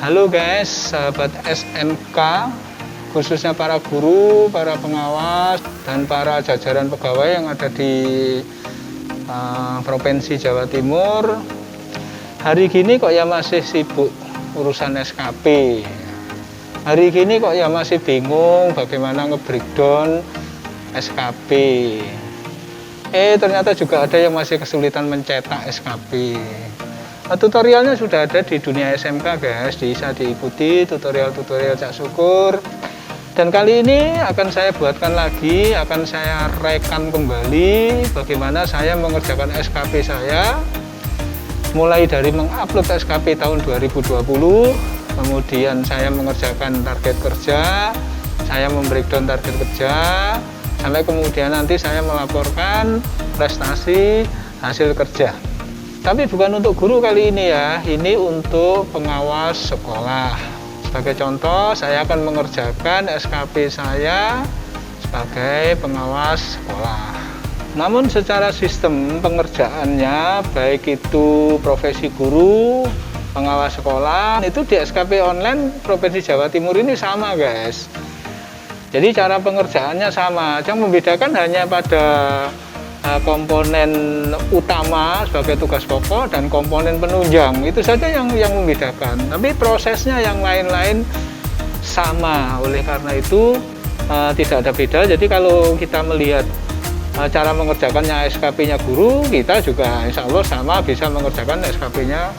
Halo guys, sahabat SMK, khususnya para guru, para pengawas, dan para jajaran pegawai yang ada di Provinsi Jawa Timur. Hari gini kok ya masih sibuk urusan SKP. Hari gini kok ya masih bingung bagaimana nge-breakdown SKP. Ternyata juga ada yang masih kesulitan mencetak SKP. Tutorialnya sudah ada di dunia SMK guys, bisa diikuti tutorial-tutorial Cak Syukur. Dan kali ini akan saya buatkan lagi, akan saya rekam kembali bagaimana saya mengerjakan SKP saya, mulai dari mengupload SKP tahun 2020, kemudian saya mengerjakan target kerja, saya membreakdown target kerja, sampai kemudian nanti saya melaporkan prestasi hasil kerja. Tapi bukan untuk guru kali ini ya, ini untuk pengawas sekolah. Sebagai contoh, saya akan mengerjakan SKP saya sebagai pengawas sekolah. Namun secara sistem pengerjaannya, baik itu profesi guru, pengawas sekolah, itu di SKP online Provinsi Jawa Timur ini sama guys. Jadi cara pengerjaannya sama, yang membedakan hanya pada komponen utama sebagai tugas pokok dan komponen penunjang, itu saja yang membedakan. Tapi prosesnya yang lain-lain sama, oleh karena itu tidak ada beda. Jadi kalau kita melihat cara mengerjakannya SKP-nya guru, kita juga insya Allah sama bisa mengerjakan SKP-nya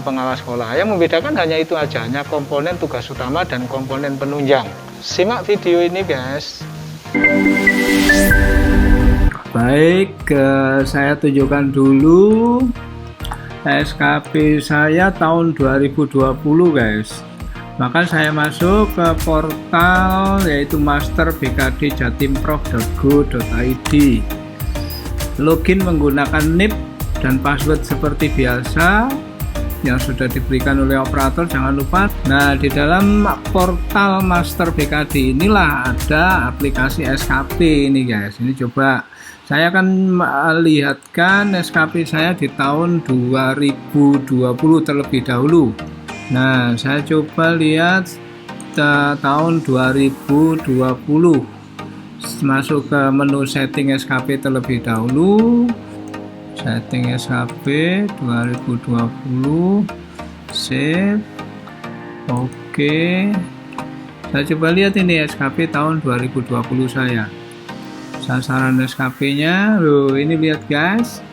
pengawas sekolah. Yang membedakan hanya itu aja, hanya komponen tugas utama dan komponen penunjang. Simak video ini guys. Baik, saya tunjukkan dulu SKP saya tahun 2020 guys. Maka saya masuk ke portal yaitu masterbkdjatimprof.go.id. Login menggunakan NIP dan password seperti biasa yang sudah diberikan oleh operator, jangan lupa. Nah, di dalam portal Master BKD inilah ada aplikasi SKP ini guys. Ini coba saya akan melihatkan SKP saya di tahun 2020 terlebih dahulu. Nah, saya coba lihat tahun 2020. Masuk ke menu setting SKP terlebih dahulu. Setting SKP 2020. Save. Oke. Saya coba lihat ini SKP tahun 2020 saya. Sasaran SKP-nya, loh ini lihat guys,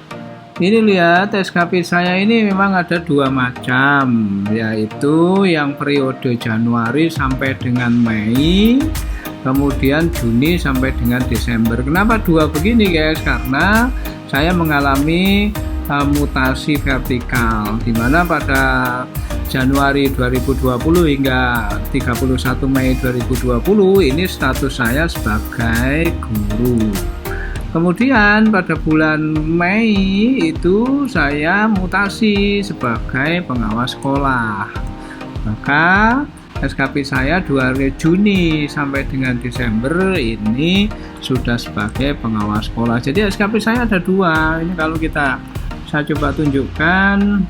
ini lihat SKP saya ini memang ada dua macam, yaitu yang periode Januari sampai dengan Mei, kemudian Juni sampai dengan Desember. Kenapa dua begini guys? Karena saya mengalami mutasi vertikal, dimana pada Januari 2020 hingga 31 Mei 2020 ini status saya sebagai guru. Kemudian pada bulan Mei itu saya mutasi sebagai pengawas sekolah. Maka SKP saya 2 Juni sampai dengan Desember ini sudah sebagai pengawas sekolah. Jadi SKP saya ada dua. Ini kalau saya coba tunjukkan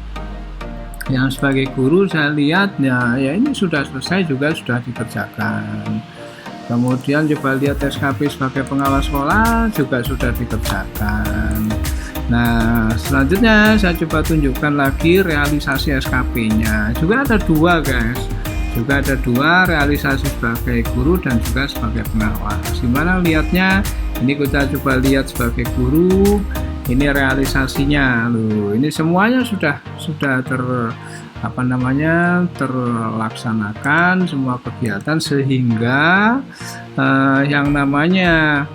yang sebagai guru, saya lihat ya ini sudah selesai juga, sudah dikerjakan. Kemudian coba lihat SKP sebagai pengawas sekolah juga sudah dikerjakan. Nah, selanjutnya saya coba tunjukkan lagi realisasi SKP-nya. Juga ada dua guys. Juga ada dua, realisasi sebagai guru dan juga sebagai pengawas. Gimana lihatnya? Ini kita coba lihat sebagai guru. Ini realisasinya loh. Ini semuanya sudah terlaksanakan semua kegiatan, sehingga yang namanya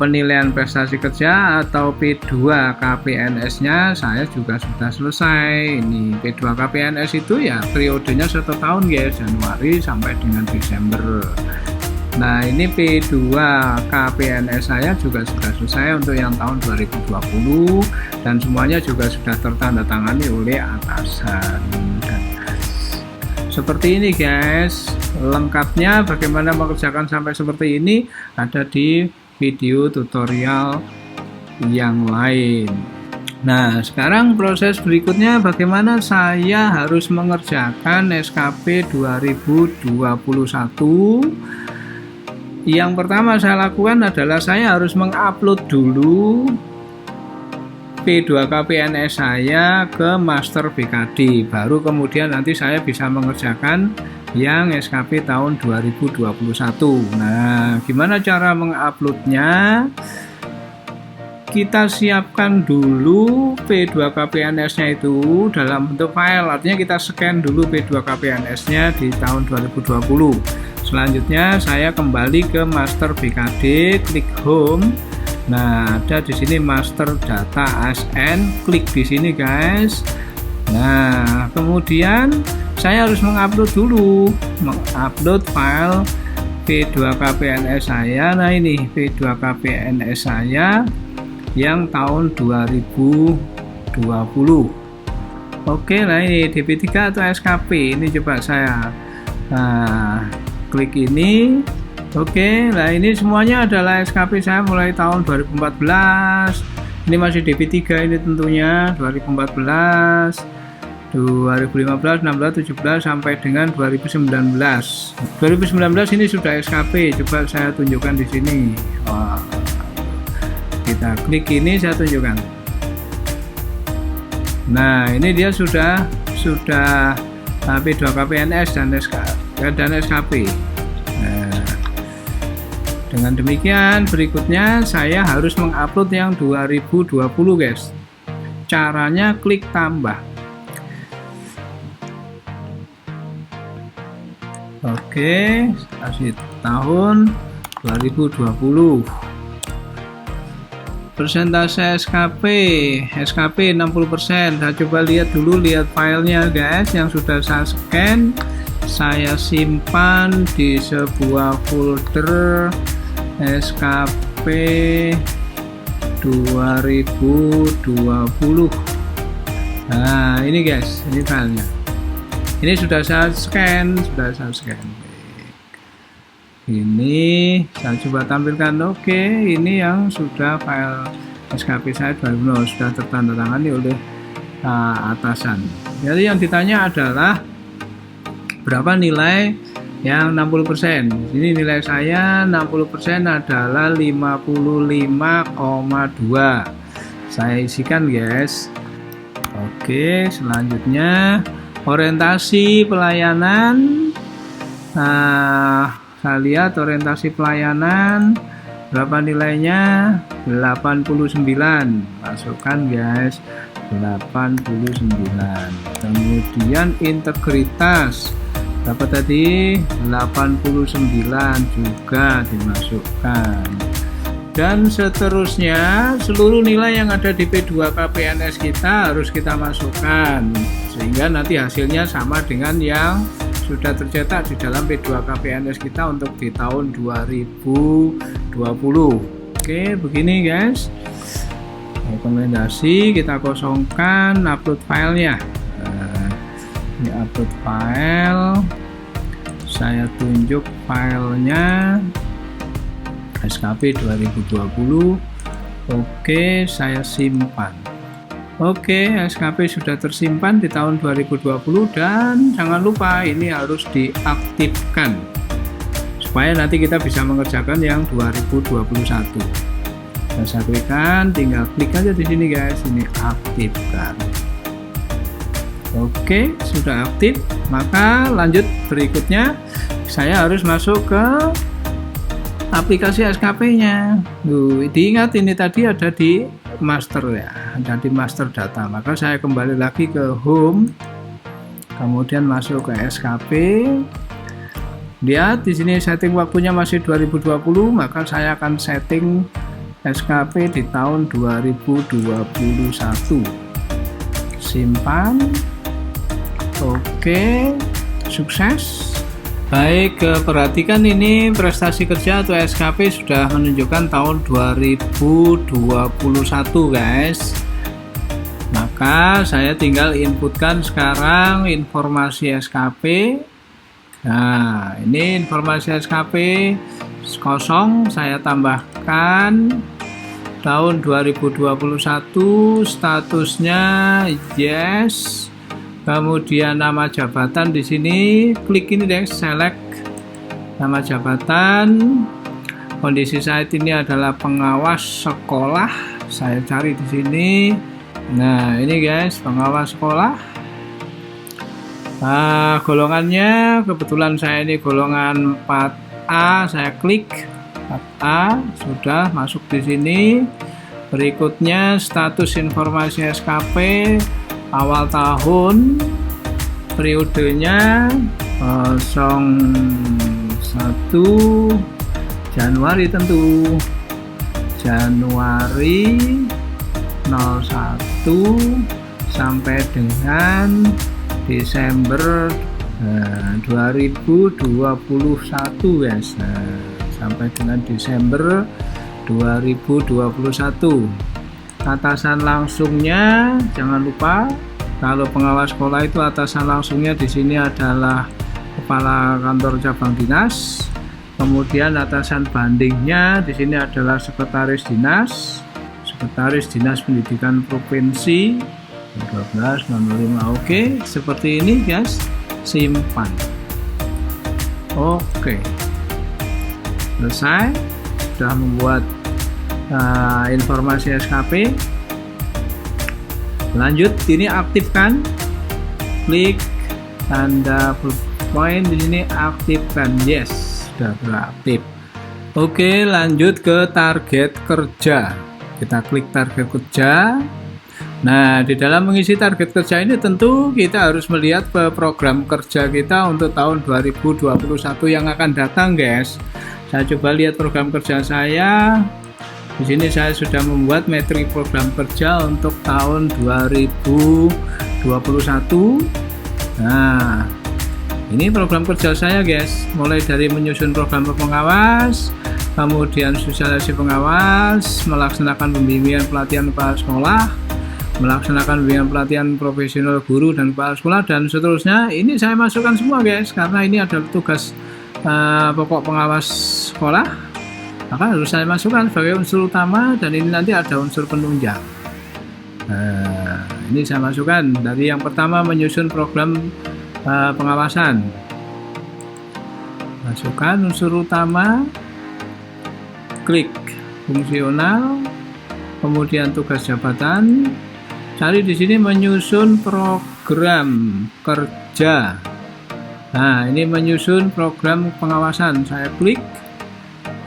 penilaian prestasi kerja atau P2 KPNS-nya saya juga sudah selesai. Ini P2 KPNS itu ya periodenya 1 tahun guys, Januari sampai dengan Desember. Nah, ini P2 KPNS saya juga sudah selesai untuk yang tahun 2020 dan semuanya juga sudah tertandatangani oleh atasan. Dan seperti ini guys, lengkapnya bagaimana mengerjakan sampai seperti ini ada di video tutorial yang lain. Nah, sekarang proses berikutnya bagaimana saya harus mengerjakan SKP 2021. Yang pertama saya lakukan adalah saya harus mengupload dulu P2KPNS saya ke Master BKD, baru kemudian nanti saya bisa mengerjakan yang SKP tahun 2021. Nah, gimana cara menguploadnya? Kita siapkan dulu P2KPNS-nya itu dalam bentuk file, artinya kita scan dulu P2KPNS-nya di tahun 2020. Selanjutnya saya kembali ke Master BKD, klik Home. Nah, ada di sini Master Data ASN, klik di sini guys. Nah, kemudian saya harus mengupload dulu, mengupload file P2KPNS saya. Nah, ini P2KPNS saya yang tahun 2020. Oke, nah ini DP3 atau SKP, ini coba saya klik ini. Oke, nah ini semuanya adalah SKP saya mulai tahun 2014. Ini masih DP3 ini tentunya 2014, 2015, 16, 17 sampai dengan 2019. 2019 ini sudah SKP, coba saya tunjukkan di sini. Wah, kita klik ini, saya tunjukkan. Nah, ini dia sudah P2KPNS dan SKP. Nah, dengan demikian berikutnya saya harus mengupload yang 2020 guys. Caranya klik tambah. Oke, kasih tahun 2020. Persentase SKP 60%. Saya coba lihat dulu, lihat filenya guys yang sudah saya scan, saya simpan di sebuah folder SKP 2020. Nah, ini guys, ini filenya. Ini sudah saya scan, Ini saya coba tampilkan. Oke, ini yang sudah file SKP saya 2020 sudah tertandatangani oleh atasan. Jadi yang ditanya adalah berapa nilai yang 60%. Ini nilai saya 60% adalah 55,2. Saya isikan guys. Oke, selanjutnya orientasi pelayanan. Saya lihat orientasi pelayanan berapa nilainya, 89. Masukkan guys, 89. Kemudian integritas berapa tadi, 89 juga dimasukkan. Dan seterusnya seluruh nilai yang ada di P2KPNS kita harus kita masukkan, sehingga nanti hasilnya sama dengan yang sudah tercetak di dalam P2KPNS kita untuk di tahun 2020. Oke, begini guys. Rekomendasi kita kosongkan, upload filenya. Ini upload file. Saya tunjuk filenya SKP 2020. Oke, saya simpan. Oke, SKP sudah tersimpan di tahun 2020 dan jangan lupa ini harus diaktifkan supaya nanti kita bisa mengerjakan yang 2021. Saya aktifkan, tinggal klik aja di sini guys, ini aktifkan. Oke, sudah aktif. Maka lanjut berikutnya saya harus masuk ke aplikasi SKP-nya. Diingat ini tadi ada di master ya, ada di master data. Maka saya kembali lagi ke home, kemudian masuk ke SKP. Lihat di sini setting waktunya masih 2020, maka saya akan setting SKP di tahun 2021. Simpan. Oke, sukses. Baik, perhatikan ini prestasi kerja atau SKP sudah menunjukkan tahun 2021 guys. Maka saya tinggal inputkan sekarang informasi SKP. Nah, ini informasi SKP kosong, saya tambahkan tahun 2021, statusnya yes. Kemudian nama jabatan di sini, klik ini deh, select nama jabatan. Kondisi saat ini adalah pengawas sekolah. Saya cari di sini. Nah, ini guys, pengawas sekolah. Golongannya kebetulan saya ini golongan 4A. Saya klik 4A, sudah masuk di sini. Berikutnya status informasi SKP awal tahun, periodenya 01 Januari, tentu Januari 01 sampai dengan Desember 2021 guys. Sampai dengan Desember 2021. Atasan langsungnya jangan lupa, kalau pengawas sekolah itu atasan langsungnya di sini adalah kepala kantor cabang dinas. Kemudian atasan bandingnya di sini adalah sekretaris dinas pendidikan provinsi 1205. Oke, seperti ini guys, simpan. Oke, selesai, sudah membuat informasi SKP. Lanjut, ini aktifkan, klik tanda point di sini, aktifkan, yes, sudah beraktif. Oke, lanjut ke target kerja. Kita klik target kerja. Nah, di dalam mengisi target kerja ini tentu kita harus melihat program kerja kita untuk tahun 2021 yang akan datang guys. Saya coba lihat program kerja saya. Di sini saya sudah membuat metrik program kerja untuk tahun 2021. Nah, ini program kerja saya guys, mulai dari menyusun program pengawas, kemudian sosialisasi pengawas, melaksanakan pembimbingan pelatihan kepala sekolah, melaksanakan pembimbingan pelatihan profesional guru dan kepala sekolah, dan seterusnya. Ini saya masukkan semua guys, karena ini adalah tugas pokok pengawas sekolah, maka harus saya masukkan sebagai unsur utama, dan ini nanti ada unsur penunjang. Ini saya masukkan dari yang pertama, menyusun program pengawasan. Masukkan unsur utama, klik fungsional, kemudian tugas jabatan, cari di sini menyusun program kerja. Nah, ini menyusun program pengawasan, saya klik.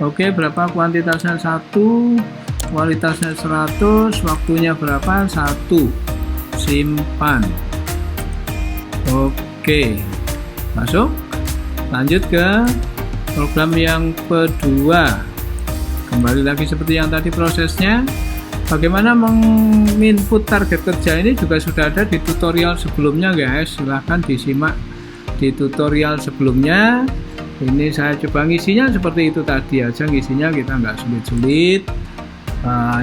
Oke, berapa kuantitasnya? 1, kualitasnya 100, waktunya berapa? 1, simpan. Oke, masuk. Lanjut ke program yang kedua. Kembali lagi seperti yang tadi prosesnya. Bagaimana menginput target kerja ini juga sudah ada di tutorial sebelumnya guys. Silahkan disimak di tutorial sebelumnya. Ini saya coba ngisinya seperti itu tadi aja, ngisinya kita nggak sulit-sulit.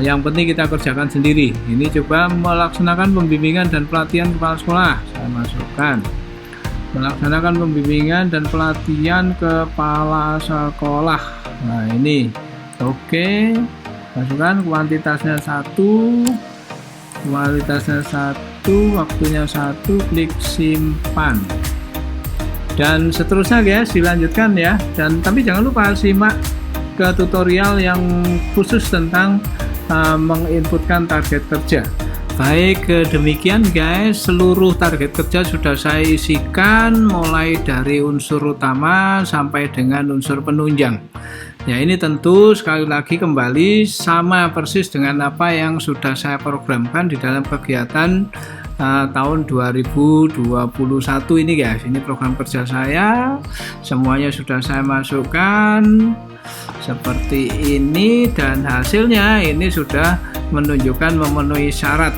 Yang penting kita kerjakan sendiri. Ini coba melaksanakan pembimbingan dan pelatihan kepala sekolah. Saya masukkan melaksanakan pembimbingan dan pelatihan kepala sekolah. Nah, ini oke, masukkan kuantitasnya 1, kualitasnya 1, waktunya 1, klik simpan, dan seterusnya guys, dilanjutkan ya. Dan tapi jangan lupa simak ke tutorial yang khusus tentang menginputkan target kerja. Baik, demikian guys, seluruh target kerja sudah saya isikan, mulai dari unsur utama sampai dengan unsur penunjang. Ya, ini tentu sekali lagi kembali sama persis dengan apa yang sudah saya programkan di dalam kegiatan tahun 2021 ini guys. Ini program kerja saya, semuanya sudah saya masukkan seperti ini, dan hasilnya ini sudah menunjukkan memenuhi syarat,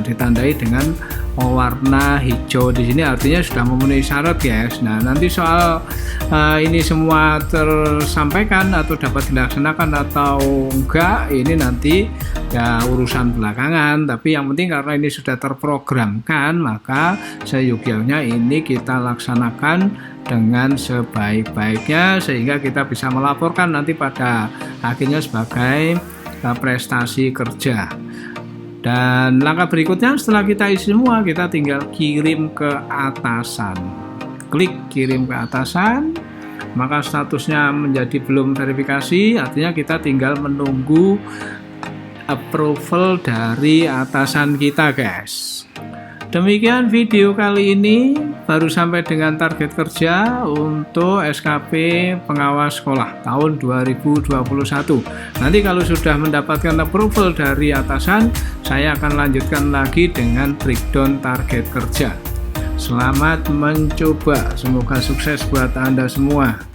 ditandai dengan warna hijau di sini, artinya sudah memenuhi syarat guys. Nah, nanti soal ini semua tersampaikan atau dapat dilaksanakan atau enggak, ini nanti ya urusan belakangan. Tapi yang penting karena ini sudah terprogramkan, maka seyogyanya ini kita laksanakan dengan sebaik-baiknya, sehingga kita bisa melaporkan nanti pada akhirnya sebagai prestasi kerja. Dan langkah berikutnya setelah kita isi semua, kita tinggal kirim ke atasan. Klik kirim ke atasan, maka statusnya menjadi belum verifikasi, artinya kita tinggal menunggu approval dari atasan kita, guys. Demikian video kali ini, baru sampai dengan target kerja untuk SKP pengawas sekolah tahun 2021. Nanti kalau sudah mendapatkan approval dari atasan, saya akan lanjutkan lagi dengan breakdown target kerja. Selamat mencoba, semoga sukses buat Anda semua.